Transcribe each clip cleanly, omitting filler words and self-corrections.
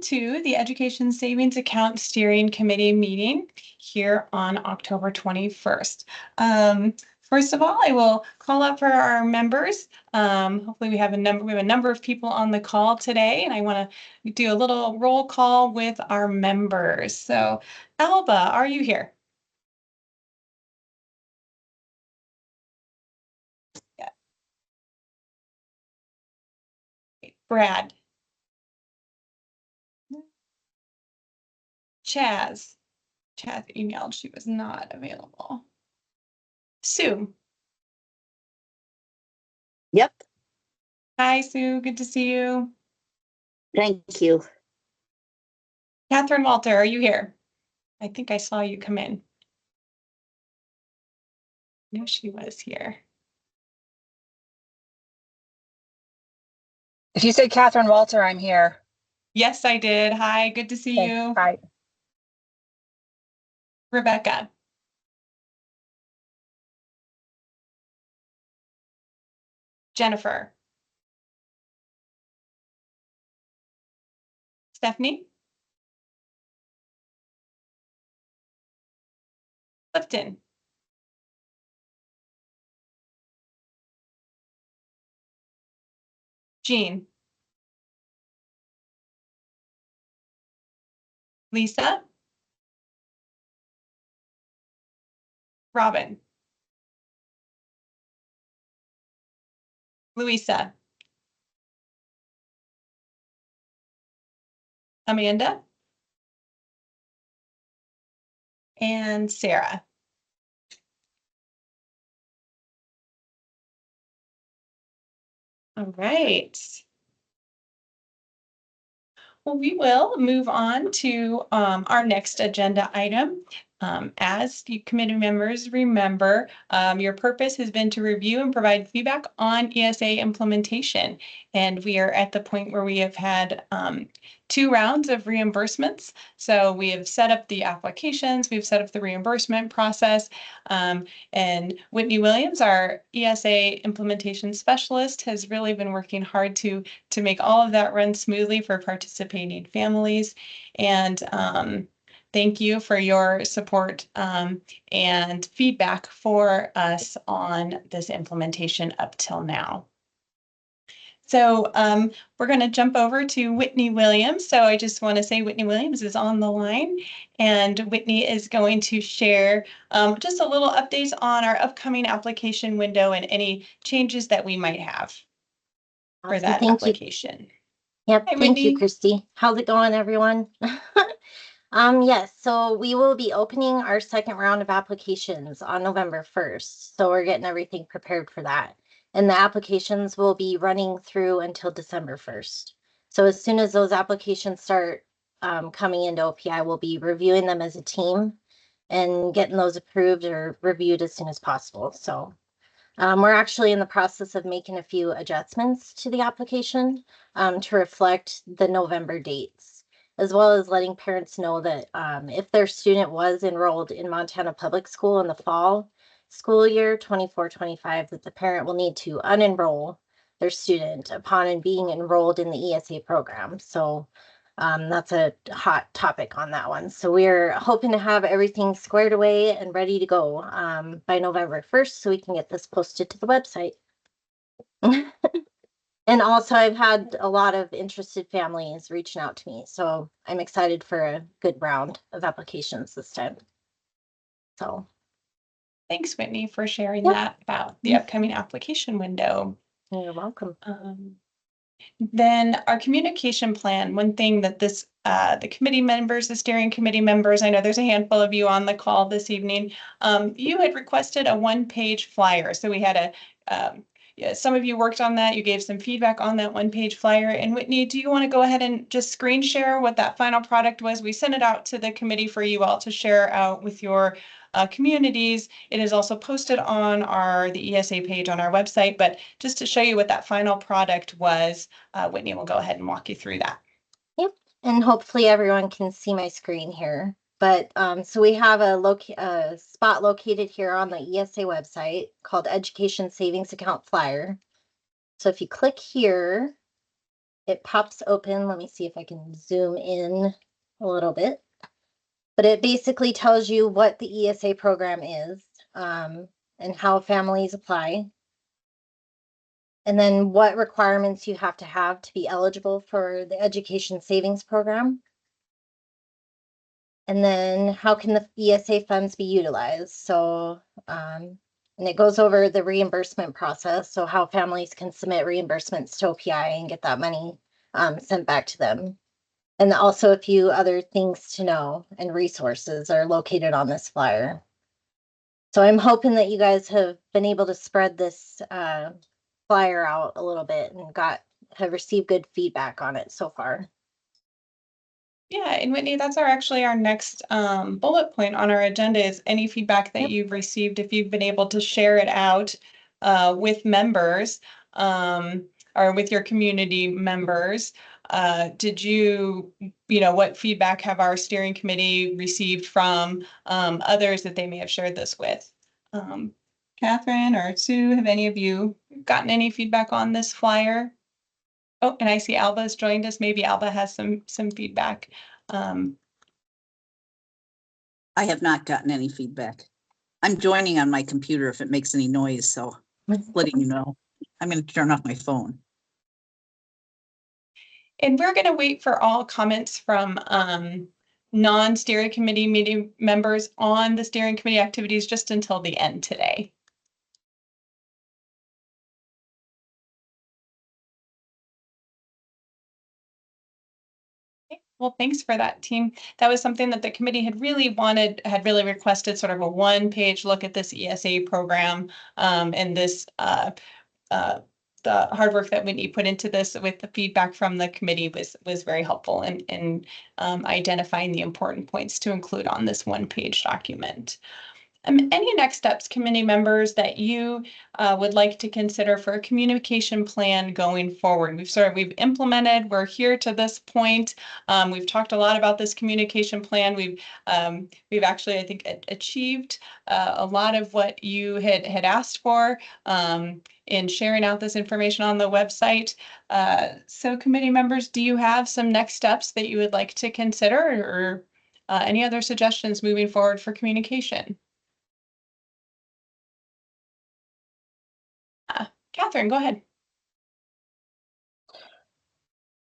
to the Education Savings Account Steering Committee meeting here on October 21st. First of all, I will call up for our members. Hopefully we have a number of people on the call today, and I want to do a little roll call with our members. So, Alba, are you here? Yeah. Brad. Chaz. Chaz emailed, she was not available. Sue. Yep. Hi, Sue. Good to see you. Thank you. Catherine Walter, are you here? I think I saw you come in. No, she was here. If you said Catherine Walter, I'm here. Yes, I did. Hi, good to see you. Hi. Rebecca. Jennifer. Stephanie. Clifton. Jean. Lisa. Robin. Louisa. Amanda. And Sarah. All right. Well, we will move on to our next agenda item. As you committee members remember, your purpose has been to review and provide feedback on ESA implementation. And we are at the point where we have had 2 rounds of reimbursements. So we have set up the applications, we've set up the reimbursement process, and Whitney Williams, our ESA implementation specialist, has really been working hard to make all of that run smoothly for participating families. And thank you for your support and feedback for us on this implementation up till now. So we're going to jump over to Whitney Williams. So I just want to say Whitney Williams is on the line, and Whitney is going to share just a little updates on our upcoming application window and any changes that we might have for that application. Yep, Hi, thank you, Whitney. Christy. How's it going, everyone? Yes, so we will be opening our second round of applications on November 1st. So we're getting everything prepared for that. And the applications will be running through until December 1st. So as soon as those applications start coming into OPI, we'll be reviewing them as a team and getting those approved or reviewed as soon as possible. So we're actually in the process of making a few adjustments to the application to reflect the November dates, as well as letting parents know that if their student was enrolled in Montana Public School in the fall school year 24-25, that the parent will need to unenroll their student upon being enrolled in the ESA program. So that's a hot topic on that one. So we're hoping to have everything squared away and ready to go by November 1st so we can get this posted to the website. And also I've had a lot of interested families reaching out to me. So I'm excited for a good round of applications this time. So thanks, Whitney, for sharing that about the upcoming application window. You're welcome. Then our communication plan, one thing that this the committee members, the steering committee members, I know there's a handful of you on the call this evening, you had requested a 1-page flyer. So we had some of you worked on that. You gave some feedback on that 1-page flyer. And Whitney, do you want to go ahead and just screen share what that final product was? We sent it out to the committee for you all to share out with your communities. It is also posted on the ESA page on our website, but just to show you what that final product was, Whitney will go ahead and walk you through that. Yep, and hopefully everyone can see my screen here. But so we have a spot located here on the ESA website called Education Savings Account Flyer. So if you click here, it pops open. Let me see if I can zoom in a little bit. But it basically tells you what the ESA program is, and how families apply. And then what requirements you have to be eligible for the education savings program. And then how can the ESA funds be utilized? So, and it goes over the reimbursement process. So how families can submit reimbursements to OPI and get that money sent back to them. And also a few other things to know and resources are located on this flyer. So I'm hoping that you guys have been able to spread this flyer out a little bit and have received good feedback on it so far. Yeah, and Whitney, that's actually our next bullet point on our agenda is any feedback that Yep. you've received, if you've been able to share it out with members or with your community members. Did what feedback have our steering committee received from others that they may have shared this with? Catherine or Sue, have any of you gotten any feedback on this flyer? Oh, and I see Alba's joined us. Maybe Alba has some feedback. I have not gotten any feedback. I'm joining on my computer if it makes any noise, so letting you know. I'm going to turn off my phone. And we're going to wait for all comments from non-steering committee meeting members on the steering committee activities just until the end today. Well, thanks for that, team. That was something that the committee had really requested sort of a one-page look at this ESA program and this the hard work that Whitney put into this with the feedback from the committee was very helpful in identifying the important points to include on this one-page document. Any next steps, committee members, that you would like to consider for a communication plan going forward? We've implemented, we're here to this point. We've talked a lot about this communication plan. We've actually, I think, achieved a lot of what you had asked for in sharing out this information on the website. So committee members, do you have some next steps that you would like to consider or any other suggestions moving forward for communication? Catherine, go ahead.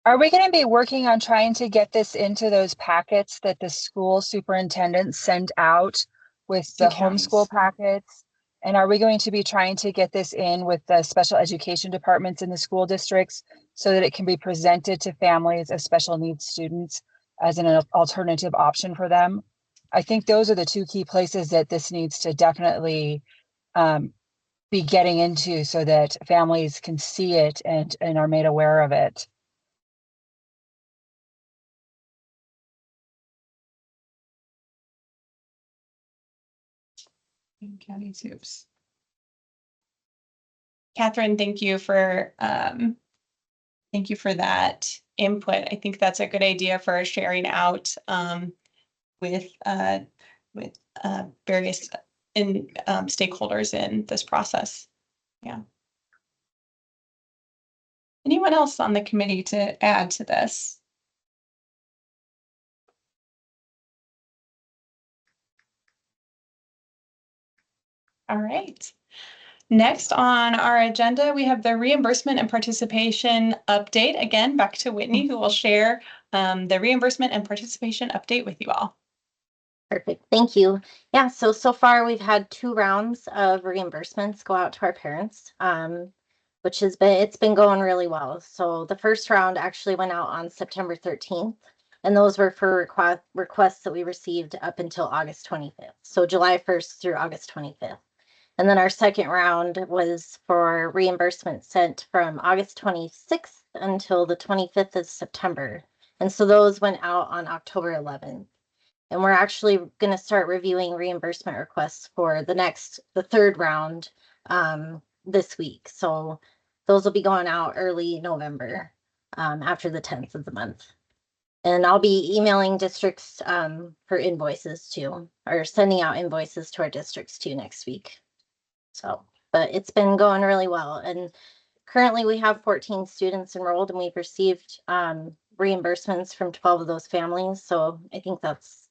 Are we going to be working on trying to get this into those packets that the school superintendents send out with the homeschool packets? And are we going to be trying to get this in with the special education departments in the school districts so that it can be presented to families of special needs students as an alternative option for them? I think those are the two key places that this needs to definitely be getting into so that families can see it and are made aware of it. County soups. Catherine, thank you for that input. I think that's a good idea for sharing out with various stakeholders in this process. Yeah. Anyone else on the committee to add to this? All right. Next on our agenda, we have the reimbursement and participation update. Again, back to Whitney, who will share the reimbursement and participation update with you all. Perfect. Thank you. Yeah, so far we've had 2 rounds of reimbursements go out to our parents, which it's been going really well. So the first round actually went out on September 13th, and those were for requests that we received up until August 25th. So July 1st through August 25th. And then our second round was for reimbursement sent from August 26th until the 25th of September. And so those went out on October 11th. And we're actually going to start reviewing reimbursement requests for the third round this week. So those will be going out early November after the 10th of the month. And I'll be emailing districts for invoices too, or sending out invoices to our districts too next week. So, but it's been going really well. And currently we have 14 students enrolled and we've received reimbursements from 12 of those families. So I think that's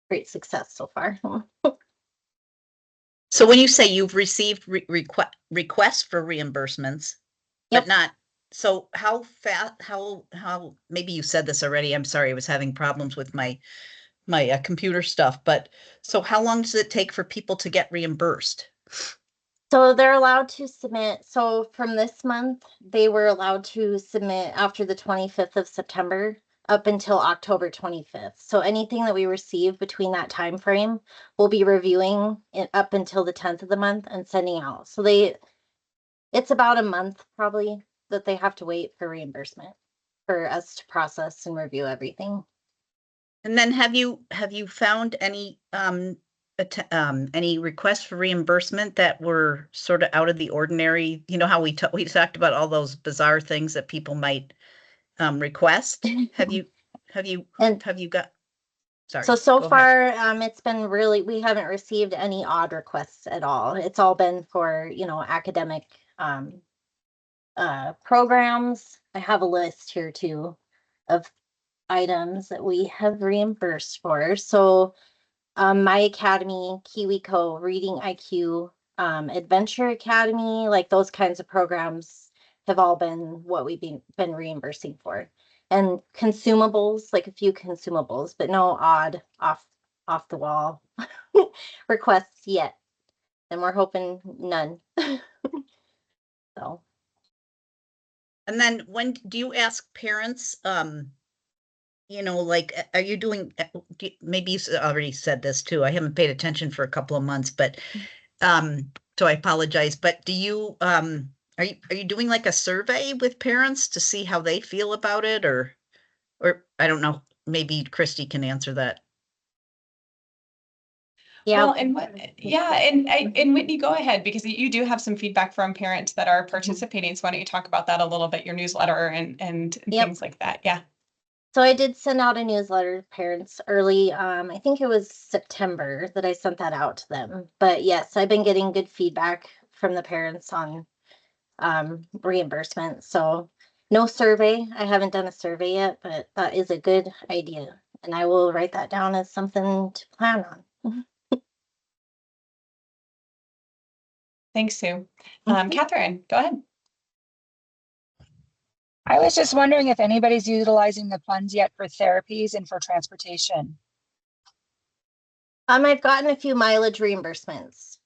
great success so far. So when you say you've received requests for reimbursements, Yep. but not, so how fast, how, maybe you said this already, I'm sorry, I was having problems with my computer stuff, but so how long does it take for people to get reimbursed? So they're allowed to submit. So from this month, they were allowed to submit after the 25th of September up until October 25th. So anything that we receive between that time frame, we'll be reviewing it up until the 10th of the month and sending out. So it's about a month probably that they have to wait for reimbursement for us to process and review everything. And then have you found any requests for reimbursement that were sort of out of the ordinary? You know how we talked about all those bizarre things that people might request. Have you got? Sorry. So go ahead. far, it's been really, we haven't received any odd requests at all. It's all been for, academic programs. I have a list here too of items that we have reimbursed for. So My Academy, KiwiCo, Reading IQ, Adventure Academy, like those kinds of programs have all been what we've been reimbursing for. And consumables, like a few consumables, but no odd off the wall requests yet. And we're hoping none. So And then when do you ask parents, like, are you doing, maybe you already said this too. I haven't paid attention for a couple of months, but, so I apologize, but do you, are you doing like a survey with parents to see how they feel about it or I don't know, maybe Christy can answer that. yeah. Well, and Whitney, go ahead, because you do have some feedback from parents that are participating. So why don't you talk about that a little bit, your newsletter and Yep. things like that? Yeah. So I did send out a newsletter to parents early. I think it was September that I sent that out to them. But yes, I've been getting good feedback from the parents on reimbursement. So no survey. I haven't done a survey yet, but that is a good idea. And I will write that down as something to plan on. Thanks, Sue. Mhm. Catherine, go ahead. I was just wondering if anybody's utilizing the funds yet for therapies and for transportation. I've gotten a few mileage reimbursements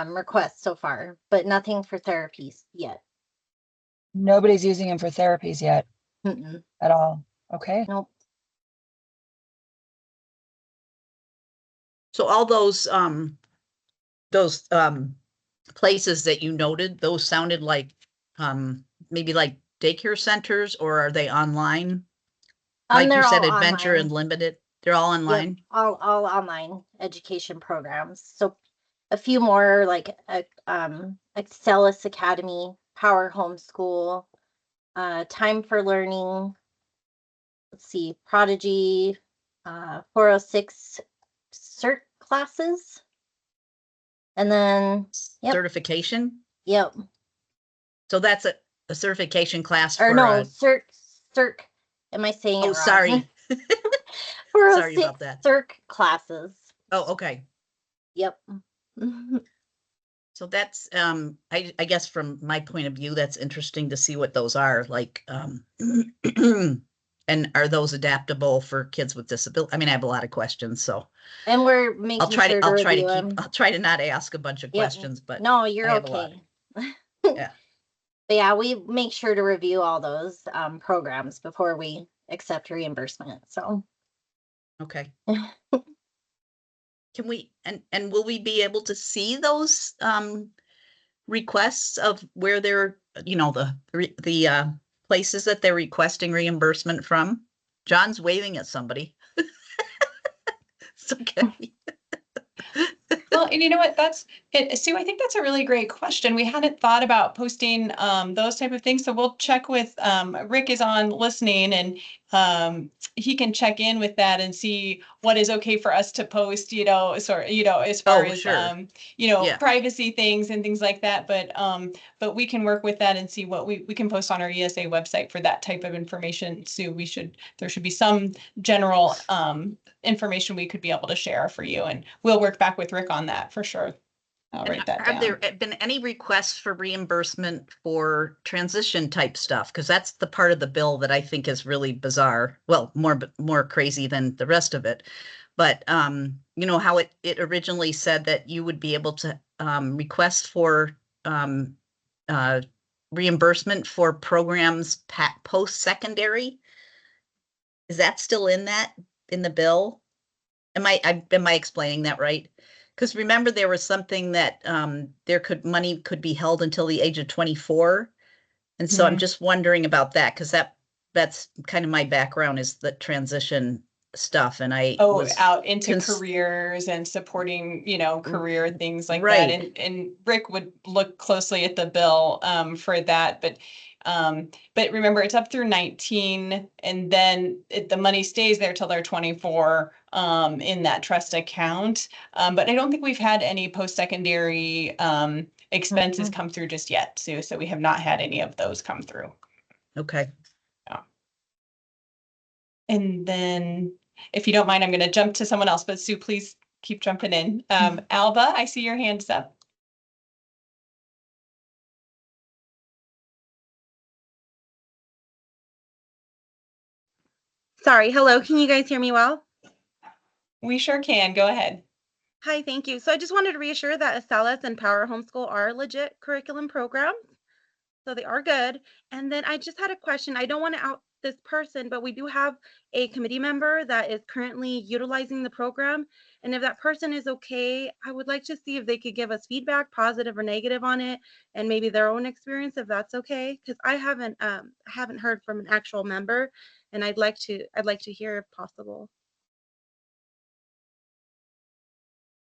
requests so far, but nothing for therapies yet. Nobody's using them for therapies yet Mm-mm. at all. Okay. Nope. So all those places that you noted, those sounded like, maybe like daycare centers, or are they online? Like you They're said, all Adventure online. and Limited, they're all Yep, online? all online education programs. So a few more like Excelis Academy, Power Homeschool, Time for Learning. Let's see, Prodigy, 406 cert classes. And then, yep. Certification? Yep. So that's a certification class Or for no, cert. Am I saying it oh, wrong? sorry. 406 Sorry about that. cert classes. Oh, okay. Yep. So that's, I guess from my point of view, that's interesting to see what those are like. And are those adaptable for kids with disability? I mean, I have a lot of questions, so And we're making sure to review them. I'll try to not ask a bunch of Yep. questions, but No, you're I have a lot. okay. Yeah. But yeah, we make sure to review all those programs before we accept reimbursement. So Okay. Can we, and will we be able to see those requests of where they're, the places that they're requesting reimbursement from? John's waving at somebody. It's okay. Well, and you know what, that's it, Sue, I think that's a really great question. We hadn't thought about posting those type of things. So we'll check with Rick is on listening, and he can check in with that and see what is okay for us to post, as far Oh, as sure. Yeah. privacy things and things like that. But we can work with that and see what we can post on our ESA website for that type of information. Sue, there should be some general information we could be able to share for you, and we'll work back with Rick on that for sure. I'll And write that have there down. been any requests for reimbursement for transition type stuff? Because that's the part of the bill that I think is really bizarre. Well, more crazy than the rest of it. But how it originally said that you would be able to request for reimbursement for programs post-secondary. Is that still in the bill? Am I explaining that right? Because remember, there was something that money could be held until the age of 24. And so I'm just wondering about that, because that's kind of my background, is the transition stuff. And I was Out into careers and supporting, career things like that. Right. And Rick would look closely at the bill for that. But remember, it's up through 19, and then the money stays there till they're 24 in that trust account. But I don't think we've had any post-secondary expenses come through just yet, Sue. So we have not had any of those come through. Okay. Yeah. And then, if you don't mind, I'm going to jump to someone else, but Sue, please keep jumping in. Alba, I see your hands up. Sorry, hello, can you guys hear me well? We sure can. Go ahead. Hi, thank you. So I just wanted to reassure that Acellus and Power Homeschool are legit curriculum programs. So they are good. And then I just had a question. I don't want to out this person, but we do have a committee member that is currently utilizing the program. And if that person is okay, I would like to see if they could give us feedback, positive or negative, on it, and maybe their own experience, if that's okay. Because I haven't heard from an actual member, and I'd like to hear if possible.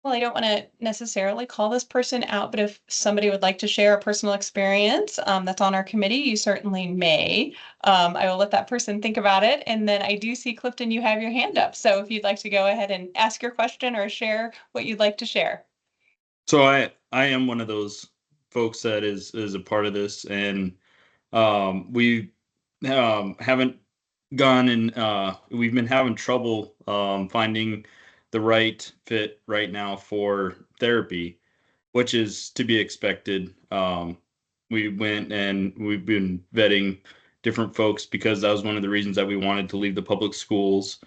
Well, I don't want to necessarily call this person out, but if somebody would like to share a personal experience that's on our committee, you certainly may. I will let that person think about it. And then I do see, Clifton, you have your hand up. So if you'd like to go ahead and ask your question or share what you'd like to share. So I am one of those folks that is a part of this, and we haven't gone, and we've been having trouble finding the right fit right now for therapy, which is to be expected. We went and we've been vetting different folks because that was one of the reasons that we wanted to leave the public schools,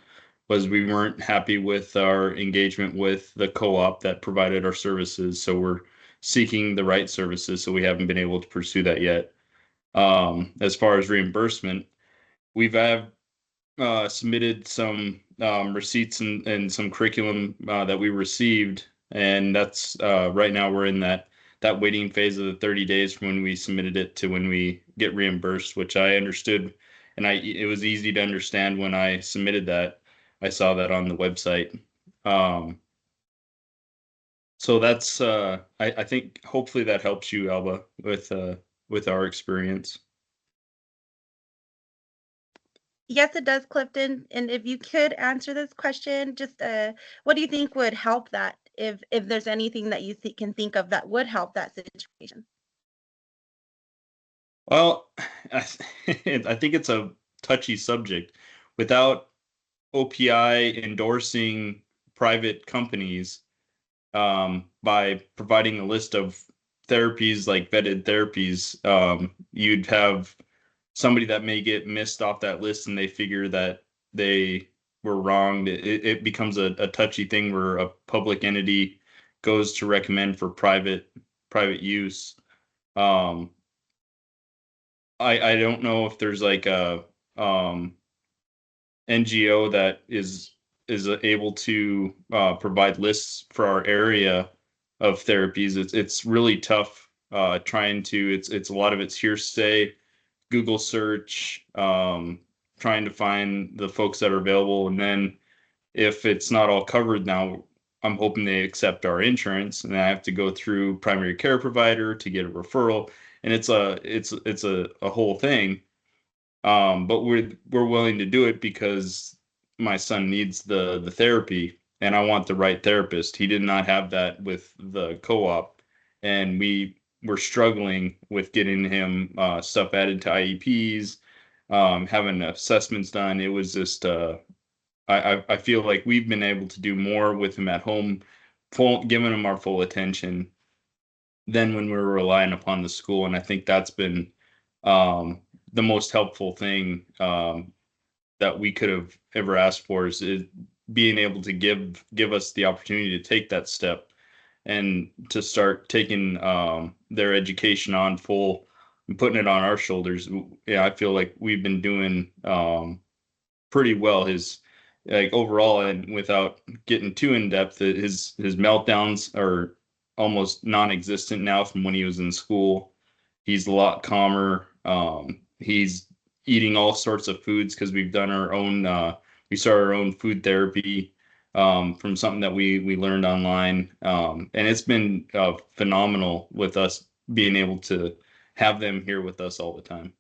was we weren't happy with our engagement with the co-op that provided our services. So we're seeking the right services. So we haven't been able to pursue that yet. As far as reimbursement, we've submitted some receipts and some curriculum that we received, and that's right now we're in that waiting phase of the 30 days from when we submitted it to when we get reimbursed, which I understood, and it was easy to understand when I submitted that. I saw that on the website. So that's I think hopefully that helps you, Alba, with our experience. Yes, it does, Clifton. And if you could answer this question, just what do you think would help that? If there's anything that you can think of that would help that situation. Well, I think it's a touchy subject. Without OPI endorsing private companies by providing a list of therapies, like vetted therapies, you'd have somebody that may get missed off that list and they figure that they were wrong. It becomes a touchy thing where a public entity goes to recommend for private use. I don't know if there's like a NGO that is able to provide lists for our area of therapies. It's really tough trying to. It's a lot of it's hearsay, Google search, trying to find the folks that are available, and then if it's not all covered now, I'm hoping they accept our insurance, and I have to go through primary care provider to get a referral, and it's a whole thing. But we're willing to do it because my son needs the therapy, and I want the right therapist. He did not have that with the co-op, and we were struggling with getting him stuff added to IEPs, having assessments done. It was just I feel like we've been able to do more with him at home, giving him our full attention than when we were relying upon the school. And I think that's been the most helpful thing that we could have ever asked for is being able to give us the opportunity to take that step and to start taking their education on full and putting it on our shoulders. Yeah, I feel like we've been doing pretty well. His like overall, and without getting too in depth, his meltdowns are almost non-existent now from when he was in school. He's a lot calmer. He's eating all sorts of foods because we've done our own. We started our own food therapy from something that we learned online, and it's been phenomenal with us being able to have them here with us all the time.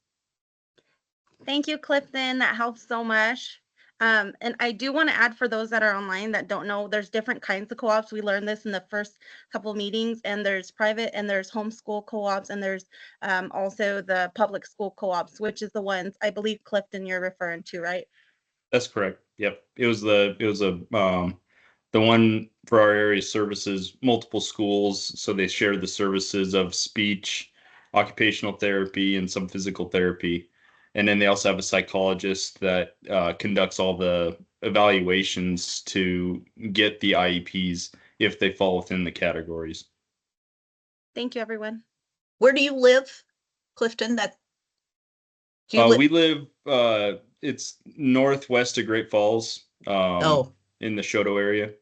Thank you, Clifton. That helps so much. And I do want to add for those that are online that don't know, there's different kinds of co-ops. We learned this in the first couple of meetings, and there's private and there's homeschool co-ops, and there's also the public school co-ops, which is the ones I believe, Clifton, you're referring to, right? That's correct. Yep. It was the one for our area services multiple schools, so they shared the services of speech, occupational therapy, and some physical therapy. And then they also have a psychologist that conducts all the evaluations to get the IEPs if they fall within the categories. Thank you, everyone. Where do you live, Clifton? We live it's northwest of Great Falls, in the Shoto area.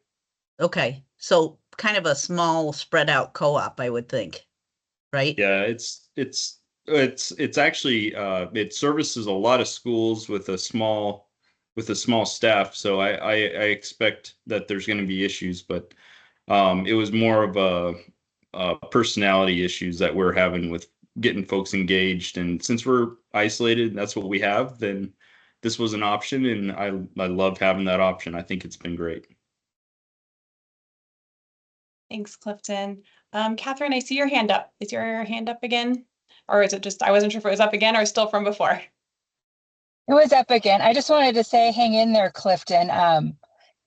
Okay. So kind of a small spread out co-op, I would think, right? Yeah, it's actually it services a lot of schools with a small staff. So I expect that there's going to be issues, but it was more of a personality issues that we're having with getting folks engaged. And since we're isolated, that's what we have, then this was an option, and I love having that option. I think it's been great. Thanks, Clifton. Catherine, I see your hand up. Is your hand up again? Or is it just, I wasn't sure if it was up again or still from before. It was up again. I just wanted to say, hang in there, Clifton.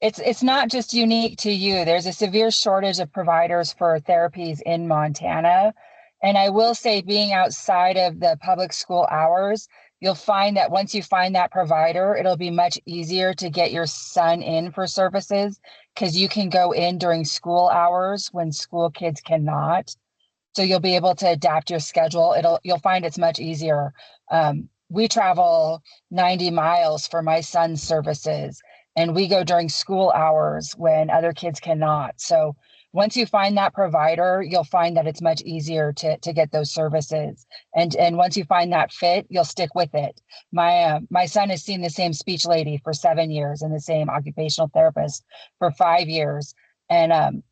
It's not just unique to you. There's a severe shortage of providers for therapies in Montana. And I will say, being outside of the public school hours, you'll find that once you find that provider, it'll be much easier to get your son in for services because you can go in during school hours when school kids cannot. So you'll be able to adapt your schedule. You'll find it's much easier. We travel 90 miles for my son's services, and we go during school hours when other kids cannot. So once you find that provider, you'll find that it's much easier to get those services. And once you find that fit, you'll stick with it. My son has seen the same speech lady for 7 years and the same occupational therapist for 5 years. And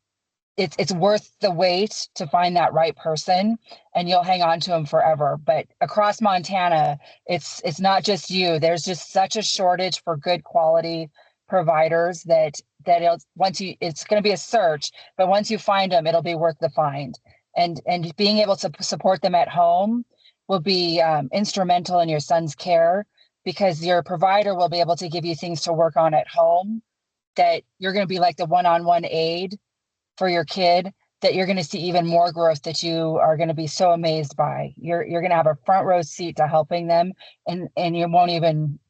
it's worth the wait to find that right person, and you'll hang on to them forever. But across Montana, it's not just you. There's just such a shortage for good quality providers that it's going to be a search, but once you find them, it'll be worth the find. And being able to support them at home will be instrumental in your son's care, because your provider will be able to give you things to work on at home that you're going to be like the one-on-one aid for your kid, that you're going to see even more growth that you are going to be so amazed by. You're going to have a front row seat to helping them, and you won't even,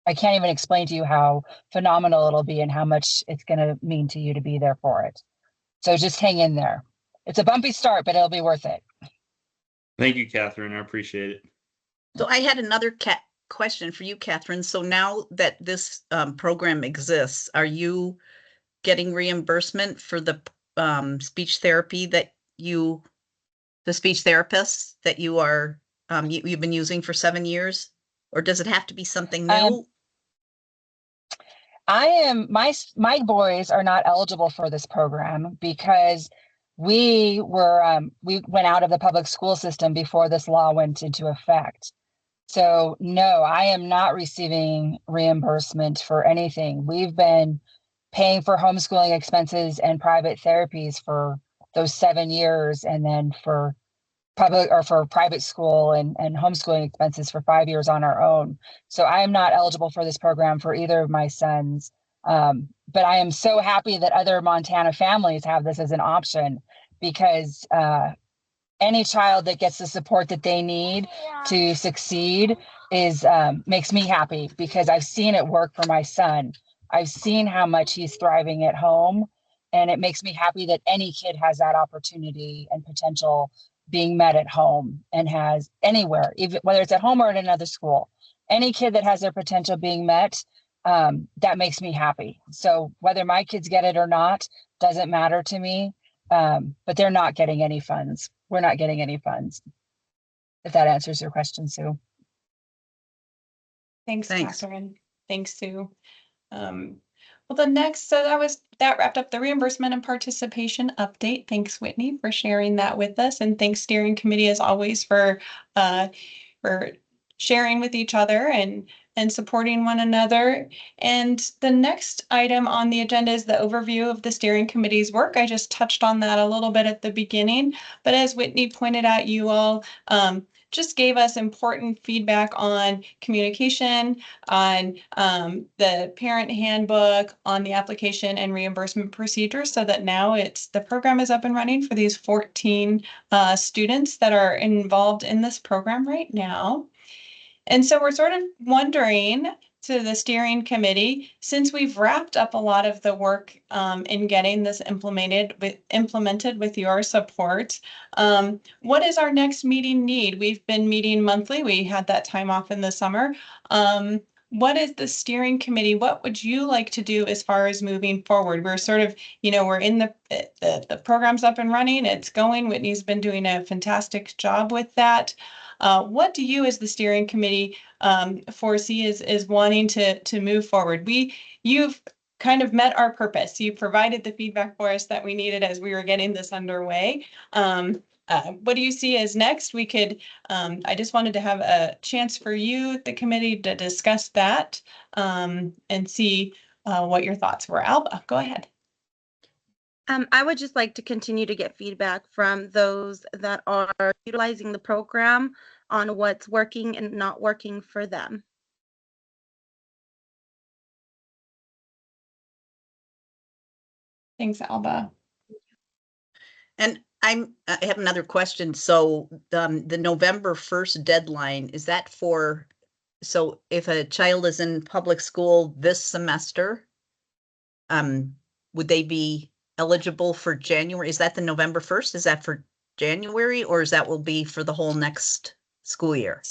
I can't even explain to you how phenomenal it'll be and how much it's going to mean to you to be there for it. So just hang in there. It's a bumpy start, but it'll be worth it. Thank you, Catherine. I appreciate it. So I had another question for you, Catherine. So now that this program exists, are you getting reimbursement for the speech therapy that the speech therapists that you are you've been using for 7 years, or does it have to be something new? My boys are not eligible for this program because we went out of the public school system before this law went into effect. So no, I am not receiving reimbursement for anything. We've been paying for homeschooling expenses and private therapies for those 7 years, and then for private school and homeschooling expenses for 5 years on our own. So I am not eligible for this program for either of my sons. But I am so happy that other Montana families have this as an option, because any child that gets the support that they need to succeed is makes me happy, because I've seen it work for my son. I've seen how much he's thriving at home, and it makes me happy that any kid has that opportunity and potential being met at home, and has anywhere, even whether it's at home or at another school. Any kid that has their potential being met, that makes me happy. So whether my kids get it or not doesn't matter to me. But they're not getting any funds. We're not getting any funds. If that answers your question, Sue. Thanks, Thanks. Catherine. Thanks, Sue. Well, that wrapped up the reimbursement and participation update. Thanks, Whitney, for sharing that with us. And thanks, steering committee, as always, for sharing with each other and supporting one another. And the next item on the agenda is the overview of the steering committee's work. I just touched on that a little bit at the beginning, but as Whitney pointed out, you all just gave us important feedback on communication, on the parent handbook, on the application and reimbursement procedures, so that now the program is up and running for these 14 students that are involved in this program right now. And so we're sort of wondering, to the steering committee, since we've wrapped up a lot of the work in getting this implemented with your support, what is our next meeting need? We've been meeting monthly. We had that time off in the summer. What is the steering committee? What would you like to do as far as moving forward? We're sort of, we're in the program's up and running. It's going. Whitney's been doing a fantastic job with that. What do you, as the steering committee, foresee is wanting to move forward? You've kind of met our purpose. You provided the feedback for us that we needed as we were getting this underway. What do you see as next? I just wanted to have a chance for you, the committee, to discuss that and see what your thoughts were. Alba, go ahead. I would just like to continue to get feedback from those that are utilizing the program on what's working and not working for them. Thanks, Alba. And I have another question. So the November 1st deadline, is that so if a child is in public school this semester, would they be eligible for January? Is that the November 1st? Is that for January, or will be for the whole next school year?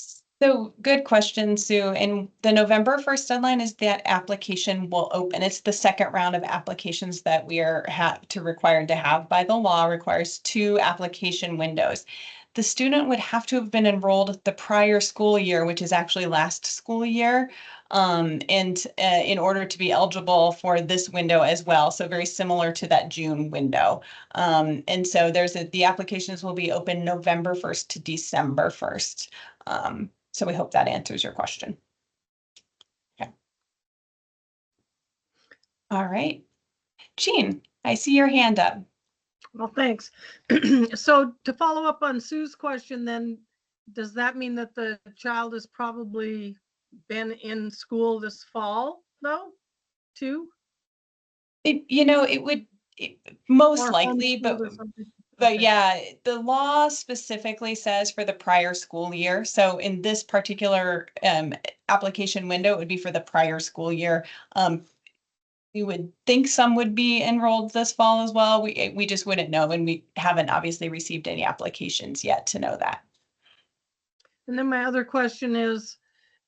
So good question, Sue. And the November 1st deadline is that application will open. It's the second round of applications that we are required to have by the law. Requires 2 application windows. The student would have to have been enrolled the prior school year, which is actually last school year, and in order to be eligible for this window as well. So very similar to that June window. And so the applications will be open November 1st to December 1st. So we hope that answers your question. Okay. All right. Jean, I see your hand up. Well, thanks. So to follow up on Sue's question, then, does that mean that the child has probably been in school this fall, though, too? It would most Or likely, homeschooled or something? but Okay. yeah, the law specifically says for the prior school year. So in this particular application window, it would be for the prior school year. We would think some would be enrolled this fall as well. We just wouldn't know, and we haven't obviously received any applications yet to know that. And then my other question is,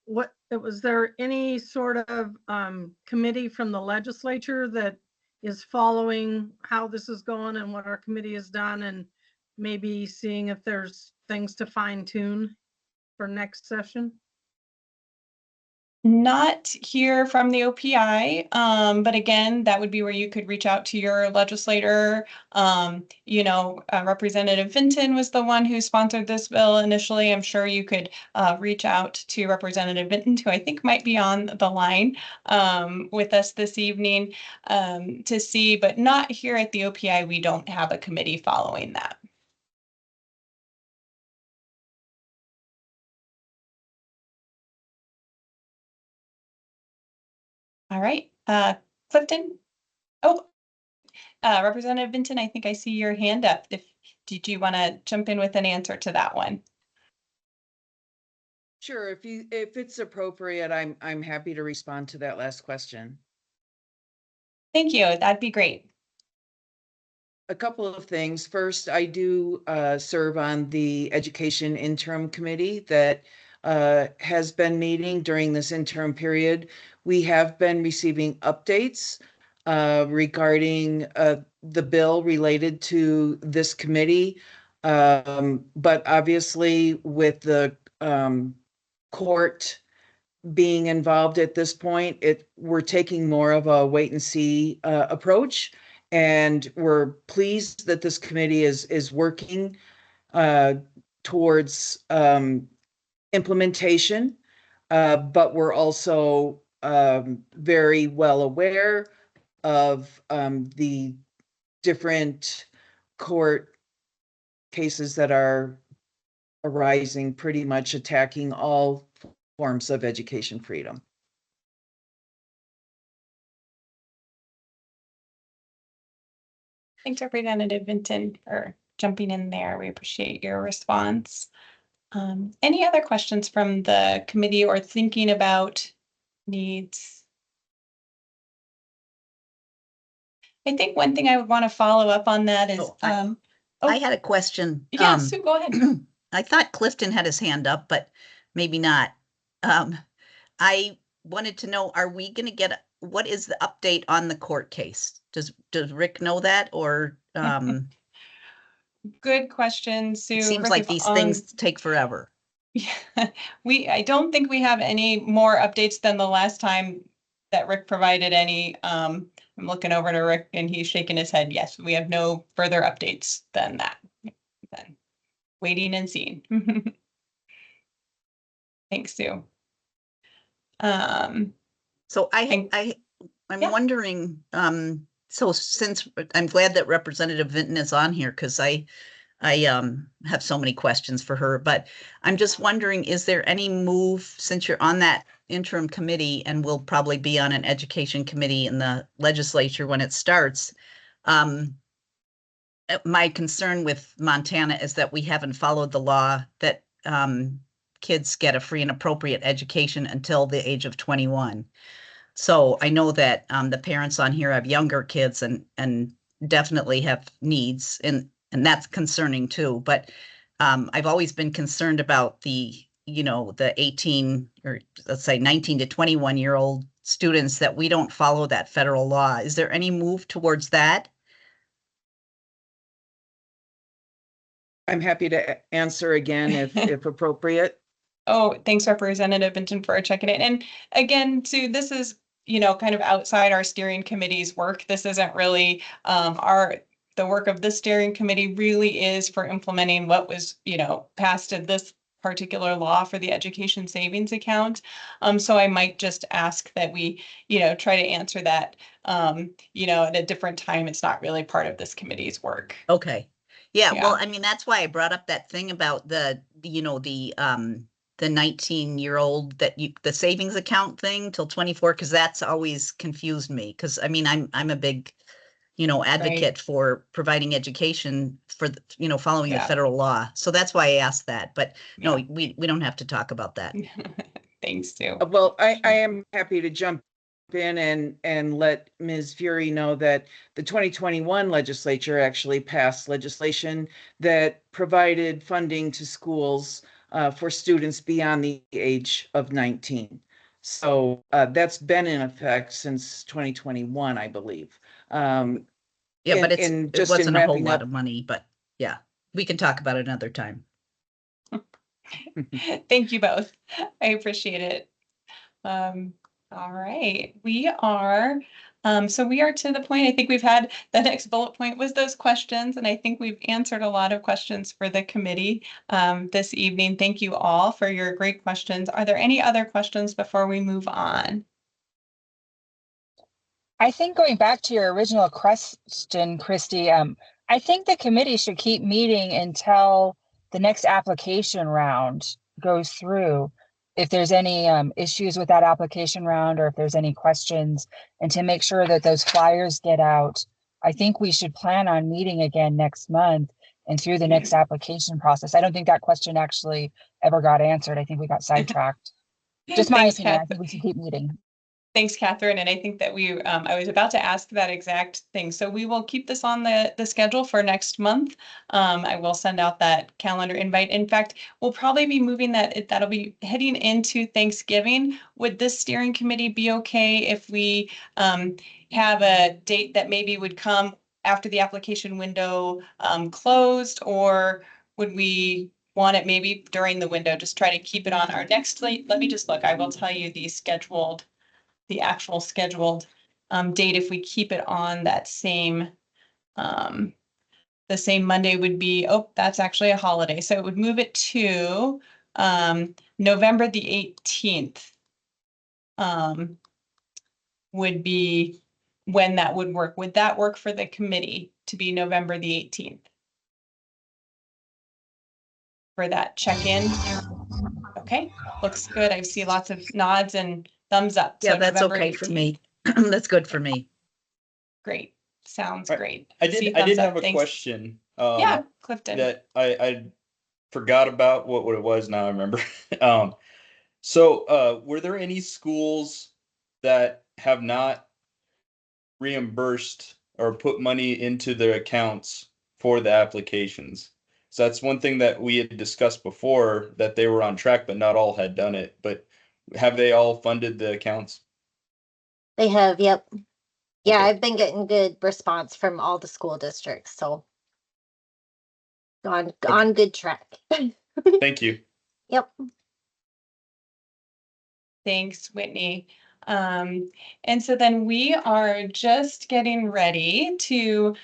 was there any sort of committee from the legislature that is following how this is going and what our committee has done, and maybe seeing if there's things to fine tune for next session? Not here from the OPI, but again, that would be where you could reach out to your legislator. Representative Vinton was the one who sponsored this bill initially. I'm sure you could reach out to Representative Vinton, who I think might be on the line with us this evening to see, but not here at the OPI. We don't have a committee following that. All right, Clifton. Oh, Representative Vinton, I think I see your hand up. Did you want to jump in with an answer to that one? Sure, if it's appropriate, I'm happy to respond to that last question. Thank you. That'd be great. A couple of things. First, I do serve on the Education Interim Committee that has been meeting during this interim period. We have been receiving updates regarding the bill related to this committee. But obviously with the court being involved at this point, we're taking more of a wait and see approach. And we're pleased that this committee is working towards implementation, but we're also very well aware of the different court cases that are arising, pretty much attacking all forms of education freedom. Thanks, Representative Vinton, for jumping in there. We appreciate your response. Any other questions from the committee or thinking about needs? I think one thing I would want to follow up on that is, I had a question. Yeah, Sue, go ahead. I thought Clifton had his hand up, but maybe not. I wanted to know, are we going to get, what is the update on the court case? Does Rick know that, or? Good question, Sue. It seems like these things take forever. Yeah, I don't think we have any more updates than the last time that Rick provided any. I'm looking over to Rick and he's shaking his head. Yes, we have no further updates than that. Then waiting and seeing. Thanks, Sue. So I'm wondering, so since I'm glad that Representative Vinton is on here, because I have so many questions for her, but I'm just wondering, is there any move, since you're on that interim committee and will probably be on an education committee in the legislature when it starts? My concern with Montana is that we haven't followed the law that kids get a free and appropriate education until the age of 21. So I know that the parents on here have younger kids and definitely have needs, and that's concerning too. But I've always been concerned about the 18 or let's say 19 to 21-year-old students, that we don't follow that federal law. Is there any move towards that? I'm happy to answer again if appropriate. Oh, thanks, Representative Vinton, for checking it. And again, Sue, this is, kind of outside our steering committee's work. This isn't really the work of the steering committee really is for implementing what was, passed in this particular law for the education savings account. So I might just ask that we, try to answer that, at a different time. It's not really part of this committee's work. Okay. Yeah. Well, I mean, that's why I brought up that thing about the 19-year-old the savings account thing till 24, because that's always confused me. Because I mean, I'm a big, advocate for providing education for following the federal law. So that's why I asked that. But no, we don't have to talk about that. Thanks, Sue. Well, I am happy to jump in and let Ms. Fury know that the 2021 legislature actually passed legislation that provided funding to schools for students beyond the age of 19. So that's been in effect since 2021, I believe. Yeah, but it wasn't a whole lot of money, but yeah, we can talk about it another time. Thank you both. I appreciate it. All right, so we are to the point, I think we've had, the next bullet point was those questions, and I think we've answered a lot of questions for the committee this evening. Thank you all for your great questions. Are there any other questions before we move on? I think going back to your original question, Christy, I think the committee should keep meeting until the next application round goes through. If there's any issues with that application round, or if there's any questions, and to make sure that those flyers get out, I think we should plan on meeting again next month and through the next application process. I don't think that question actually ever got answered. I think we got sidetracked. Just my Thanks, opinion. I Kath. think we should keep meeting. Thanks, Catherine. And I think that I was about to ask that exact thing. So we will keep this on the schedule for next month. I will send out that calendar invite. In fact, we'll probably be moving that'll be heading into Thanksgiving. Would this steering committee be okay if we have a date that maybe would come after the application window closed, or would we want it maybe during the window? Just try to keep it on our next slate. Let me just look. I will tell you the actual scheduled date. If we keep it on that same, the same Monday would be, oh, that's actually a holiday. So it would move it to November the 18th would be when that would work. Would that work for the committee to be November the 18th? For that check-in? Okay, looks good. I see lots of nods and thumbs up. Yeah, So that's November okay for 18th. me. That's good for me. Great. Sounds Right. great. I See did thumbs up. have a Thanks. question. Yeah, Clifton. That I forgot about what it was. Now I remember. So were there any schools that have not reimbursed or put money into their accounts for the applications? So that's one thing that we had discussed before, that they were on track, but not all had done it. But have they all funded the accounts? They have, yep. Yeah, Okay. I've been getting good response from all the school districts, so on good track. Thank you. Yep. Thanks, Whitney. And so then we are just getting ready to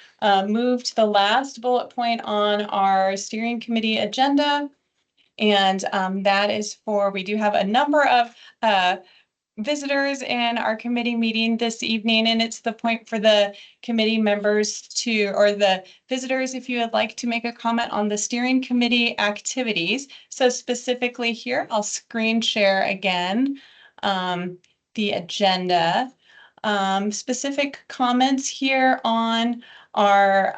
move to the last bullet point on our steering committee agenda. And that is we do have a number of visitors in our committee meeting this evening, and it's the point for the committee members or the visitors, if you would like to make a comment on the steering committee activities. So specifically here, I'll screen share again the agenda. Specific comments here on our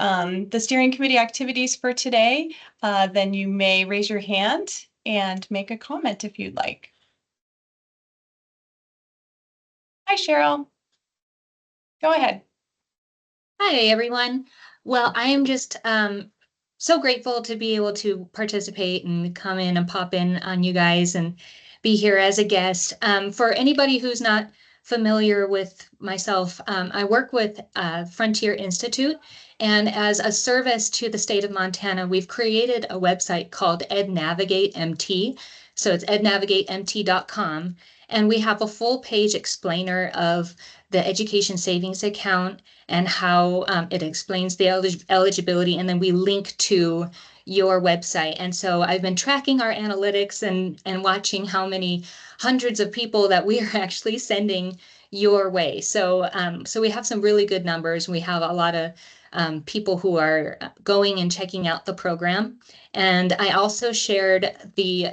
the steering committee activities for today, then you may raise your hand and make a comment if you'd like. Hi, Cheryl. Go ahead. Hi, everyone. Well, I am just so grateful to be able to participate and come in and pop in on you guys and be here as a guest. For anybody who's not familiar with myself, I work with Frontier Institute, and as a service to the state of Montana, we've created a website called EdNavigateMT. So it's ednavigatemt.com, and we have a full page explainer of the education savings account and how it explains the eligibility, and then we link to your website. And so I've been tracking our analytics and watching how many hundreds of people that we are actually sending your way. So so we have some really good numbers. We have a lot of people who are going and checking out the program. And I also shared the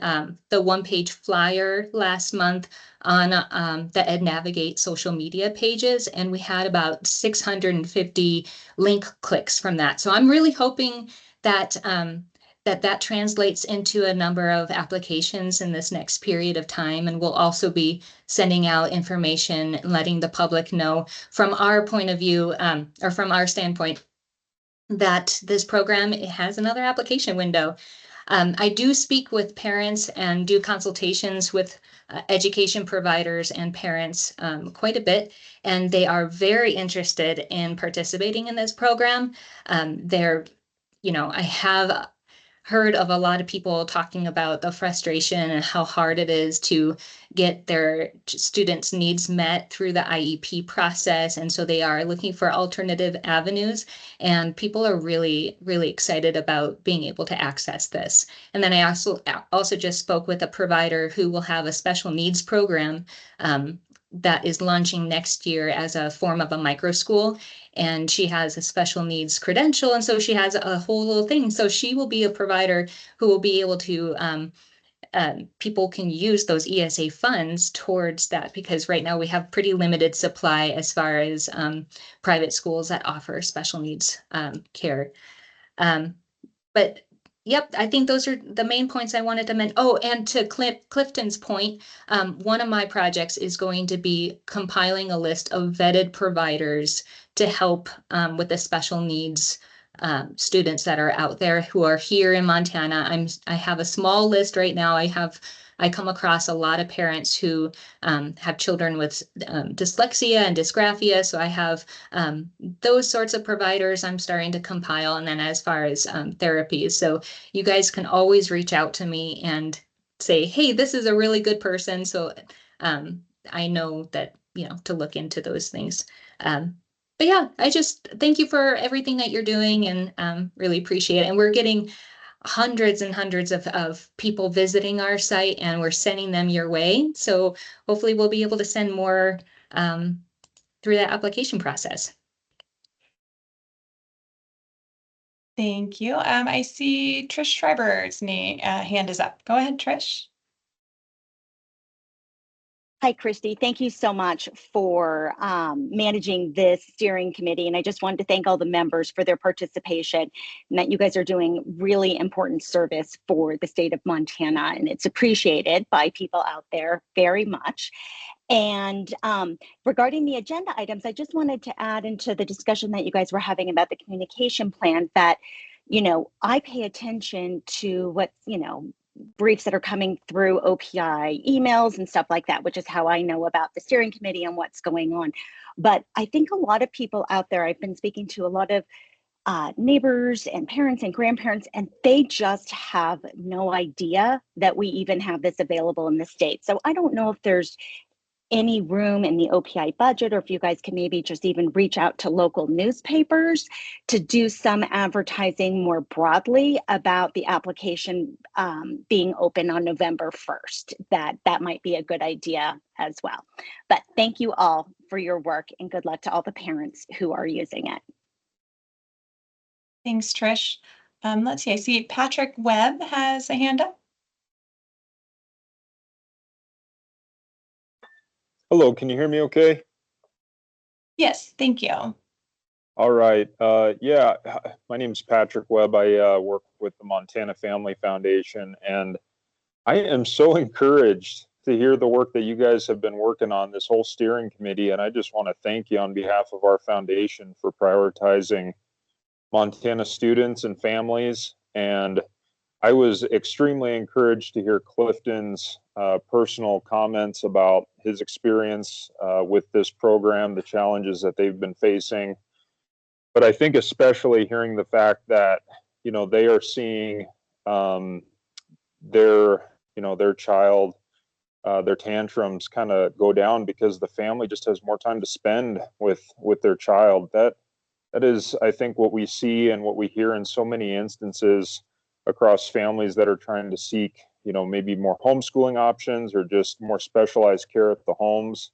one-page flyer last month on the EdNavigate social media pages, and we had about 650 link clicks from that. So I'm really hoping that that translates into a number of applications in this next period of time, and we'll also be sending out information and letting the public know from our point of view, or from our standpoint, that this program has another application window. I do speak with parents and do consultations with education providers and parents quite a bit, and they are very interested in participating in this program. I have heard of a lot of people talking about the frustration and how hard it is to get their students' needs met through the IEP process. And so they are looking for alternative avenues, and people are really, really excited about being able to access this. And then I also just spoke with a provider who will have a special needs program that is launching next year as a form of a micro school. And she has a special needs credential. And so she has a whole little thing. So she will be a provider who will be able to, people can use those ESA funds towards that, because right now we have pretty limited supply as far as private schools that offer special needs care. But yep, I think those are the main points I wanted to mention. Oh, and to Clifton's point, one of my projects is going to be compiling a list of vetted providers to help with the special needs students that are out there who are here in Montana. I have a small list right now. I come across a lot of parents who have children with dyslexia and dysgraphia. So I have those sorts of providers I'm starting to compile. And then as far as therapies, so you guys can always reach out to me and say, hey, this is a really good person. So I know that, to look into those things. But yeah, I just thank you for everything that you're doing, and really appreciate it. And we're getting hundreds and hundreds of people visiting our site, and we're sending them your way. So hopefully we'll be able to send more through that application process. Thank you. I see Trish Schreiber's hand is up. Go ahead, Trish. Hi, Christy. Thank you so much for managing this steering committee. And I just wanted to thank all the members for their participation, and that you guys are doing really important service for the state of Montana. And it's appreciated by people out there very much. And regarding the agenda items, I just wanted to add into the discussion that you guys were having about the communication plan that, I pay attention to what, briefs that are coming through OPI emails and stuff like that, which is how I know about the steering committee and what's going on. But I think a lot of people out there, I've been speaking to a lot of neighbors and parents and grandparents, and they just have no idea that we even have this available in the state. So I don't know if there's any room in the OPI budget, or if you guys can maybe just even reach out to local newspapers to do some advertising more broadly about the application being open on November 1st. That might be a good idea as well. But thank you all for your work, and good luck to all the parents who are using it. Thanks, Trish. Let's see, I see Patrick Webb has a hand up. Hello, can you hear me okay? Yes, thank you. All right. Yeah, my name is Patrick Webb. I work with the Montana Family Foundation, and I am so encouraged to hear the work that you guys have been working on, this whole steering committee. And I just want to thank you on behalf of our foundation for prioritizing Montana students and families. And I was extremely encouraged to hear Clifton's personal comments about his experience with this program, the challenges that they've been facing. But I think especially hearing the fact that, they are seeing their child, their tantrums kind of go down because the family just has more time to spend with their child. That is, I think, what we see and what we hear in so many instances across families that are trying to seek, maybe more homeschooling options or just more specialized care at the homes.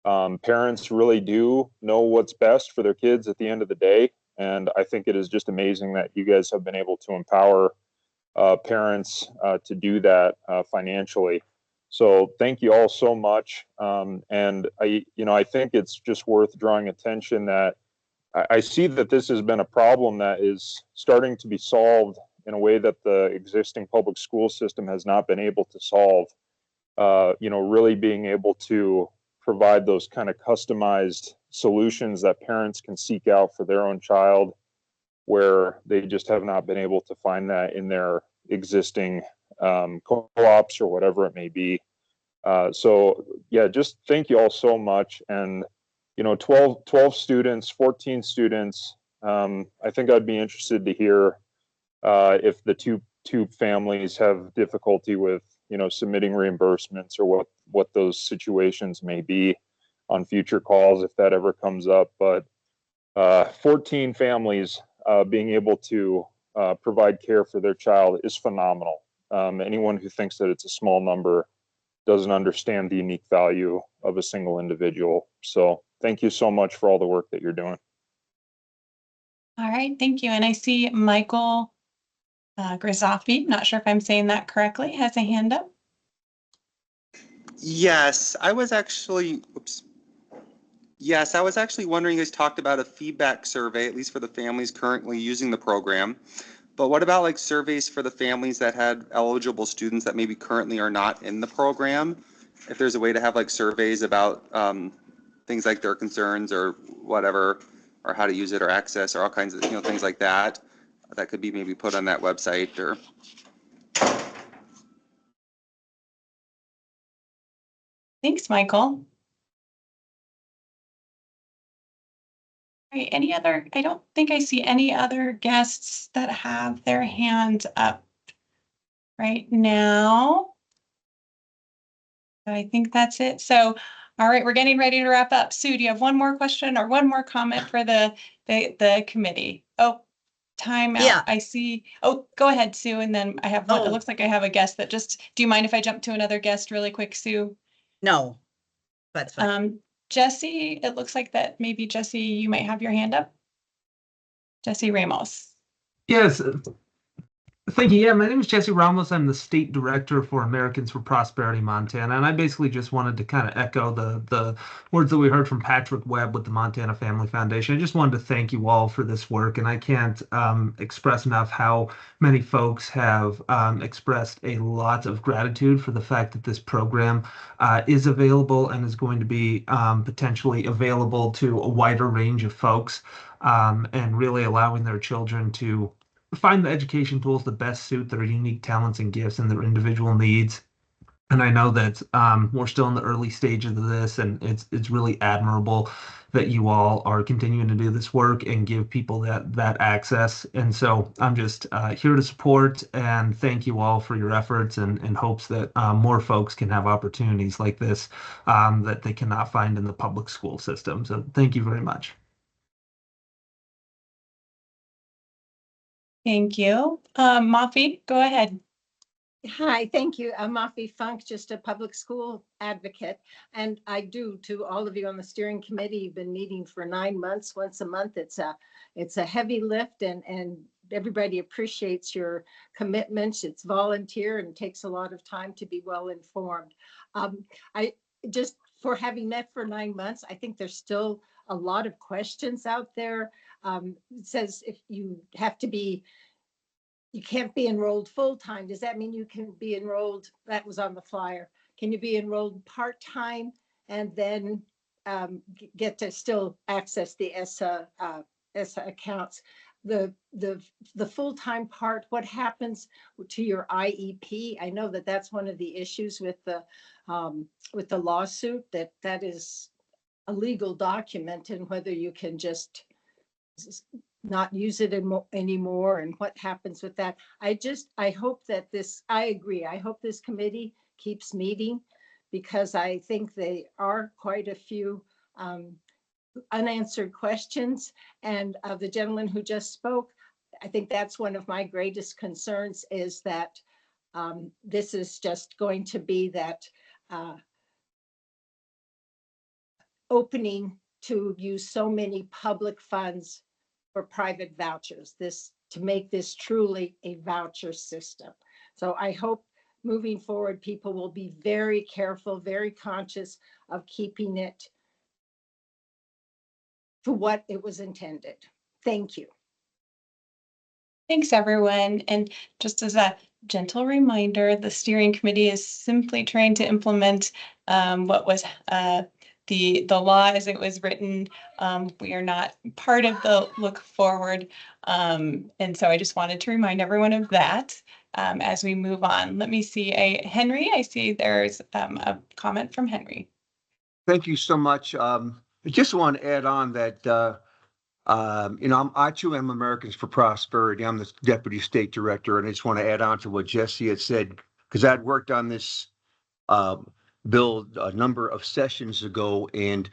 Parents really do know what's best for their kids at the end of the day. And I think it is just amazing that you guys have been able to empower parents to do that financially. So thank you all so much. And I think it's just worth drawing attention that I see that this has been a problem that is starting to be solved in a way that the existing public school system has not been able to solve. Really being able to provide those kind of customized solutions that parents can seek out for their own child, where they just have not been able to find that in their existing co-ops or whatever it may be. So yeah, just thank you all so much. And 12 students, 14 students. I think I'd be interested to hear if the two two families have difficulty with, submitting reimbursements or what those situations may be on future calls if that ever comes up. But 14 families being able to provide care for their child is phenomenal. Anyone who thinks that it's a small number doesn't understand the unique value of a single individual. So thank you so much for all the work that you're doing. All right, thank you. And I see Michael Grisafi, not sure if I'm saying that correctly, has a hand up. Yes, I was actually, Yes, I was actually wondering, you guys talked about a feedback survey, at least for the families currently using the program. But what about like surveys for the families that had eligible students that maybe currently are not in the program? If there's a way to have like surveys about things like their concerns or whatever, or how to use it or access or all kinds of, things like that, that could be maybe put on that website or. Thanks, Michael. All right, any other, I don't think I see any other guests that have their hands up right now. I think that's it. So, all right, we're getting ready to wrap up. Sue, do you have one more question or one more comment for the committee? Oh, time out. Yeah. I see. Oh, go ahead, Sue. And then I have one. It Oh. looks like I have a guest that just, do you mind if I jump to another guest really quick, Sue? No, that's fine. Jesse, it looks like that maybe Jesse, you might have your hand up. Jesse Ramos. Yes. Thank you. Yeah, my name is Jesse Ramos. I'm the state director for Americans for Prosperity Montana, and I basically just wanted to kind of echo the words that we heard from Patrick Webb with the Montana Family Foundation. I just wanted to thank you all for this work, and I can't express enough how many folks have expressed a lot of gratitude for the fact that this program is available and is going to be potentially available to a wider range of folks, and really allowing their children to find the education tools that best suit their unique talents and gifts and their individual needs. And I know that we're still in the early stages of this, and it's really admirable that you all are continuing to do this work and give people that access. And so I'm just here to support and thank you all for your efforts, and in hopes that more folks can have opportunities like this that they cannot find in the public school system. So thank you very much. Thank you. Mafi, go ahead. Hi, thank you. I'm Mafi Funk, just a public school advocate. And I do, to all of you on the steering committee, you've been meeting for 9 months, once a month. It's a heavy lift, and everybody appreciates your commitments. It's volunteer and takes a lot of time to be well informed. I just, for having met for 9 months, I think there's still a lot of questions out there. It says if you have to be, you can't be enrolled full-time. Does that mean you can be enrolled? That was on the flyer. Can you be enrolled part-time and then get to still access the ESA accounts? The full-time part, what happens to your IEP? I know that that's one of the issues with the lawsuit, that is a legal document, and whether you can just not use it anymore, and what happens with that. I hope that I agree. I hope this committee keeps meeting, because I think they are quite a few unanswered questions. And the gentleman who just spoke, I think that's one of my greatest concerns, is that this is just going to be that opening to use so many public funds for private vouchers, to make this truly a voucher system. So I hope moving forward, people will be very careful, very conscious of keeping it to what it was intended. Thank you. Thanks, everyone. And just as a gentle reminder, the steering committee is simply trying to implement what was the law as it was written. We are not part of the look forward. And so I just wanted to remind everyone of that as we move on. Let me see. Henry, I see there's a comment from Henry. Thank you so much. I just want to add on that I too am Americans for Prosperity. I'm the deputy state director, and I just want to add on to what Jesse had said, because I'd worked on this bill a number of sessions ago, and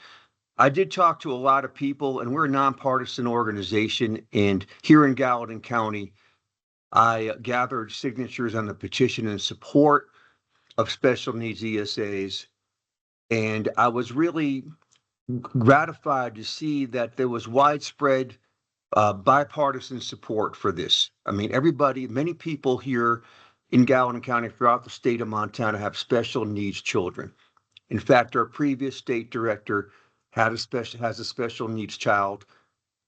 I did talk to a lot of people, and we're a nonpartisan organization. And here in Gallatin County, I gathered signatures on the petition in support of special needs ESAs. And I was really gratified to see that there was widespread bipartisan support for this. I mean, many people here in Gallatin County throughout the state of Montana have special needs children. In fact, our previous state director has a special needs child,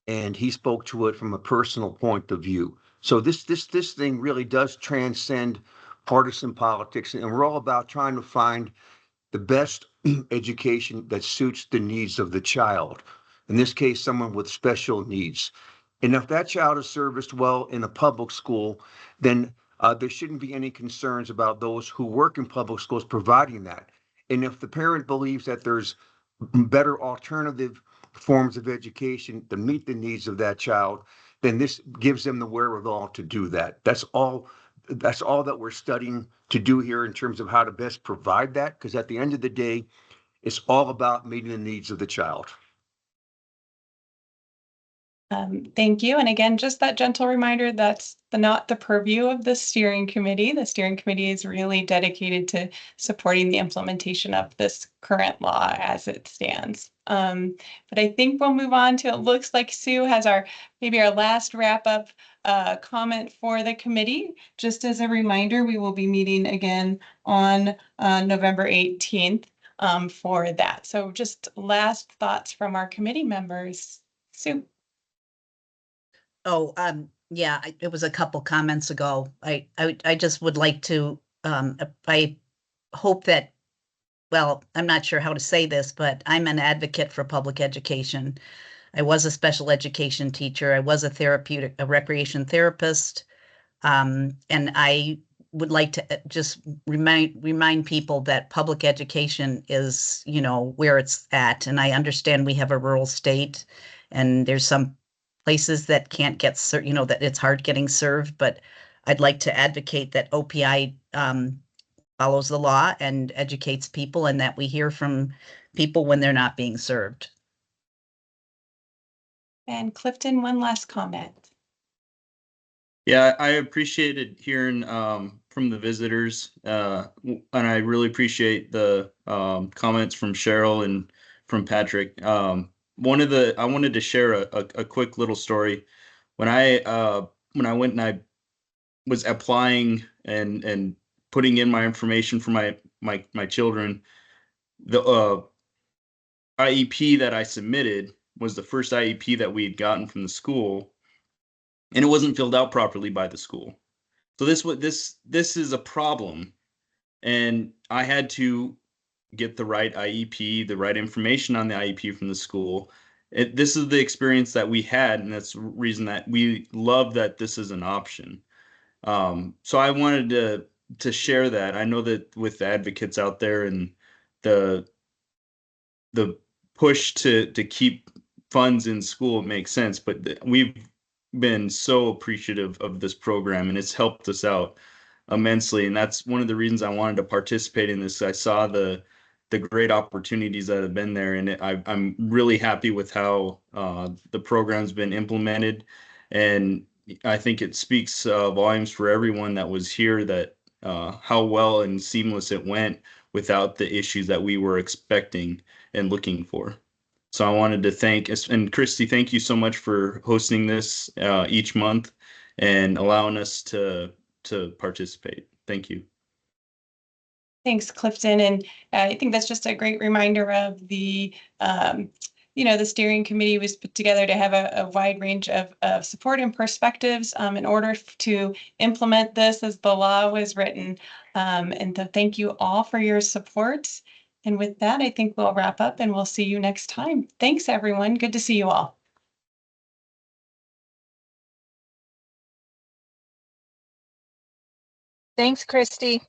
and he spoke to it from a personal point of view. So this thing really does transcend partisan politics, and we're all about trying to find the best education that suits the needs of the child. In this case, someone with special needs. And if that child is serviced well in a public school, then there shouldn't be any concerns about those who work in public schools providing that. And if the parent believes that there's better alternative forms of education to meet the needs of that child, then this gives them the wherewithal to do that. That's all that we're studying to do here in terms of how to best provide that, because at the end of the day, it's all about meeting the needs of the child. Thank you. And again, just that gentle reminder, that's not the purview of the steering committee. The steering committee is really dedicated to supporting the implementation of this current law as it stands. But I think we'll move on to, it looks like Sue has maybe our last wrap up comment for the committee. Just as a reminder, we will be meeting again on November 18th for that. So just last thoughts from our committee members. Sue. Oh, yeah, it was a couple comments ago. I just would like to, I hope that, well, I'm not sure how to say this, but I'm an advocate for public education. I was a special education teacher. I was a recreation therapist. And I would like to just remind people that public education is, where it's at. And I understand we have a rural state and there's some places that can't get, that it's hard getting served, but I'd like to advocate that OPI follows the law and educates people, and that we hear from people when they're not being served. And Clifton, one last comment. Yeah, I appreciated hearing from the visitors, and I really appreciate the comments from Cheryl and from Patrick. I wanted to share a quick little story. When I went and I was applying and putting in my information for my children, the IEP that I submitted was the first IEP that we had gotten from the school, and it wasn't filled out properly by the school. So this is a problem, and I had to get the right IEP, the right information on the IEP from the school. This is the experience that we had, and that's the reason that we love that this is an option. So I wanted to share that. I know that with the advocates out there and the push to keep funds in school, it makes sense, but we've been so appreciative of this program, and it's helped us out immensely. And that's one of the reasons I wanted to participate in this. I saw the great opportunities that have been there, and I'm really happy with how the program's been implemented. And I think it speaks volumes for everyone that was here, that how well and seamless it went without the issues that we were expecting and looking for. So I wanted to thank, and Christy, thank you so much for hosting this each month and allowing us to participate. Thank you. Thanks, Clifton. And I think that's just a great reminder of the steering committee was put together to have a wide range of support and perspectives in order to implement this as the law was written. And so thank you all for your support. And with that, I think we'll wrap up and we'll see you next time. Thanks, everyone. Good to see you all. Thanks, Christy.